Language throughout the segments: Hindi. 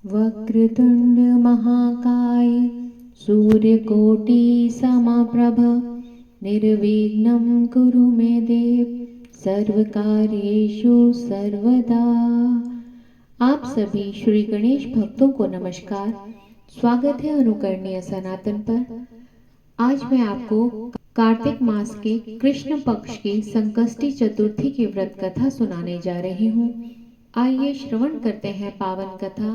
वक्रतुंड महाकाय सूर्यकोटि समप्रभ निर्विघ्नं कुरु मे देव सर्वकार्येषु सर्वदा। आप सभी श्री गणेश भक्तों को नमस्कार। स्वागत है अनुकरणीय सनातन पर। आज मैं आपको कार्तिक मास के कृष्ण पक्ष की संकष्टी चतुर्थी की व्रत कथा सुनाने जा रही हूँ। आइए श्रवण करते हैं पावन कथा।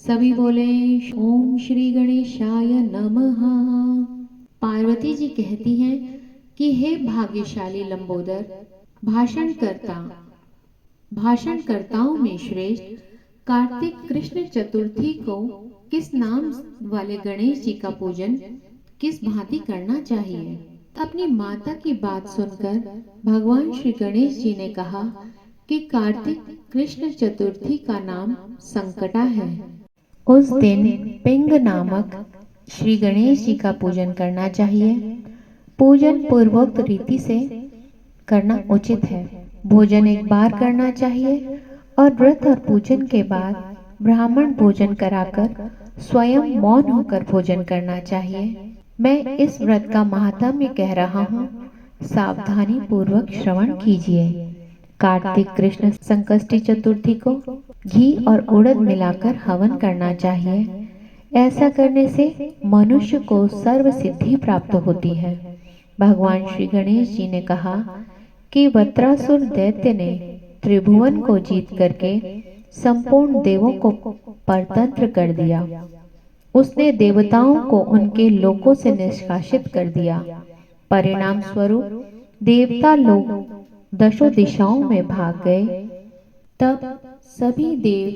सभी बोले ओम श्री गणेशाय नमः। पार्वती जी कहती हैं कि हे भाग्यशाली लंबोदर, भाषणकर्ताओं में श्रेष्ठ कार्तिक कृष्ण चतुर्थी को किस नाम वाले गणेश जी का पूजन किस भांति करना चाहिए। अपनी माता की बात सुनकर भगवान श्री गणेश जी ने कहा कि कार्तिक कृष्ण चतुर्थी का नाम संकटा है। उस दिन पिंग नामक श्री गणेश जी का पूजन करना चाहिए। पूजन पूर्वोक्त रीति से करना उचित है। भोजन एक बार करना चाहिए और व्रत और पूजन के बाद ब्राह्मण भोजन कराकर स्वयं मौन होकर भोजन करना चाहिए। मैं इस व्रत का महात्म्य कह रहा हूँ, सावधानी पूर्वक श्रवण कीजिए। कार्तिक कृष्ण संकष्टी चतुर्थी को घी और उड़द मिलाकर हवन करना चाहिए। ऐसा करने से मनुष्य को सर्व सिद्धि प्राप्त होती है। भगवान श्री गणेश जी ने कहा कि वत्रासुर दैत्य ने त्रिभुवन को जीत करके संपूर्ण देवों को परतंत्र कर दिया। उसने देवताओं को उनके लोकों से निष्कासित कर दिया। परिणाम स्वरूप देवता लोग दशों दिशाओं में भाग गए। तब सभी देव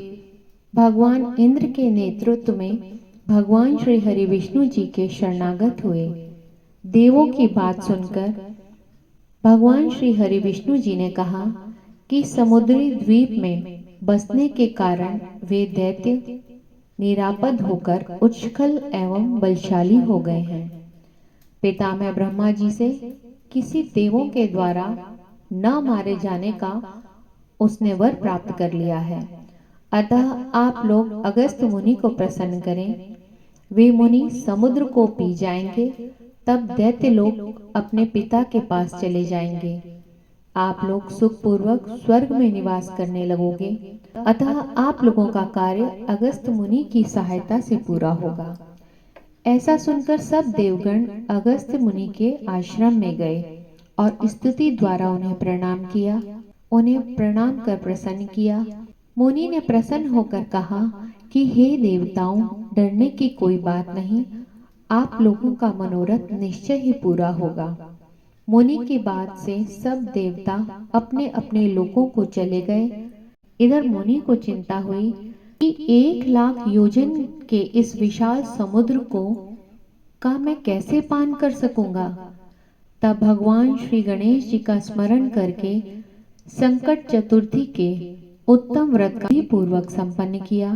भगवान इंद्र के नेतृत्व में भगवान श्री हरि विष्णु जी के शरणागत हुए। देवों की बात सुनकर भगवान श्री हरि विष्णु जी ने कहा कि समुद्री द्वीप में बसने के कारण वे दैत्य निरापद होकर उच्छल एवं बलशाली हो गए हैं। पितामह ब्रह्मा जी से किसी देवों के द्वारा न मारे जाने का उसने वर प्राप्त कर लिया है। अतः आप लोग अगस्त मुनि को प्रसन्न करें। वे मुनि समुद्र को पी जाएंगे, तब दैत्य लोग अपने पिता के पास चले जाएंगे। आप लोग सुखपूर्वक स्वर्ग में निवास करने लगोगे। अतः आप लोगों का कार्य अगस्त मुनि की सहायता से पूरा होगा। ऐसा सुनकर सब देवगण अगस्त मुनि के आश्रम में गए और स्तुति द्वारा उन्हें प्रणाम किया। उन्हें प्रणाम कर प्रसन्न किया। मुनि ने प्रसन्न होकर कहा कि हे देवताओं, डरने की कोई बात नहीं, आप लोगों का मनोरथ निश्चय ही पूरा होगा। मुनि की बात से सब देवता अपने अपने लोकों को चले गए। इधर मुनि को चिंता हुई कि 1,00,000 योजन के इस विशाल समुद्र को का मैं कैसे पान कर सकूंगा। तब भगवान श्री गणेश जी का स्मरण करके संकट चतुर्थी के उत्तम व्रत का भी पूर्वक संपन्न किया।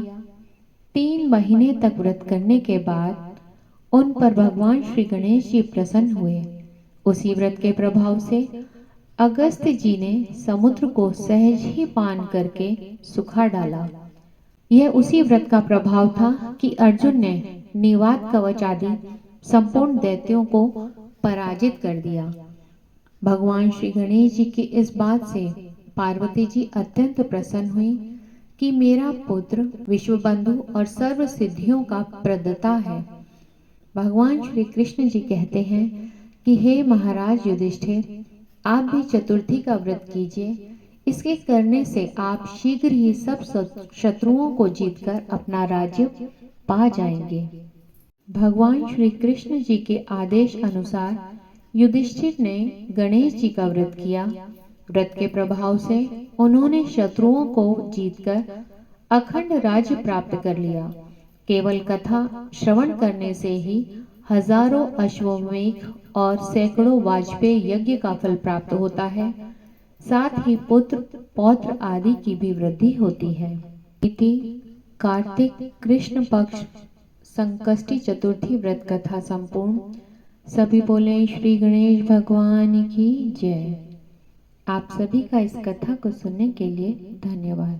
3 महीने तक व्रत करने के बाद उन पर भगवान श्री गणेश जी प्रसन्न हुए। उसी व्रत के प्रभाव से अगस्त जी ने समुद्र को सहज ही पान करके सुखा डाला। यह उसी व्रत का प्रभाव था कि अर्जुन ने निवात कवच आदि संपूर्ण दैत्यों को पराजित कर दिया। भगवान श्री गणेश जी की इस बात से पार्वती जी अत्यंत प्रसन्न हुई कि मेरा पुत्र विश्वबंधु और सर्व सिद्धियों का प्रदाता है। भगवान श्री कृष्ण जी कहते हैं कि हे महाराज युधिष्ठिर, आप भी चतुर्थी का व्रत कीजिए। इसके करने से आप शीघ्र ही सब शत्रुओं को जीतकर अपना राज्य पा जाएंगे। भगवान श्री कृष्ण जी के आदेश अनुसार युधिष्ठिर ने गणेश जी का व्रत किया। व्रत के प्रभाव से उन्होंने शत्रुओं को जीतकर अखंड राज्य प्राप्त कर लिया। केवल कथा श्रवण करने से ही हजारों अश्वमेध और सैकड़ों वाजपेयी यज्ञ का फल प्राप्त होता है। साथ ही पुत्र पौत्र आदि की भी वृद्धि होती है। इति कार्तिक कृष्ण पक्ष संकष्टी चतुर्थी व्रत कथा संपूर्ण। सभी बोले श्री गणेश भगवान की जय। आप सभी का इस कथा को सुनने के लिए धन्यवाद।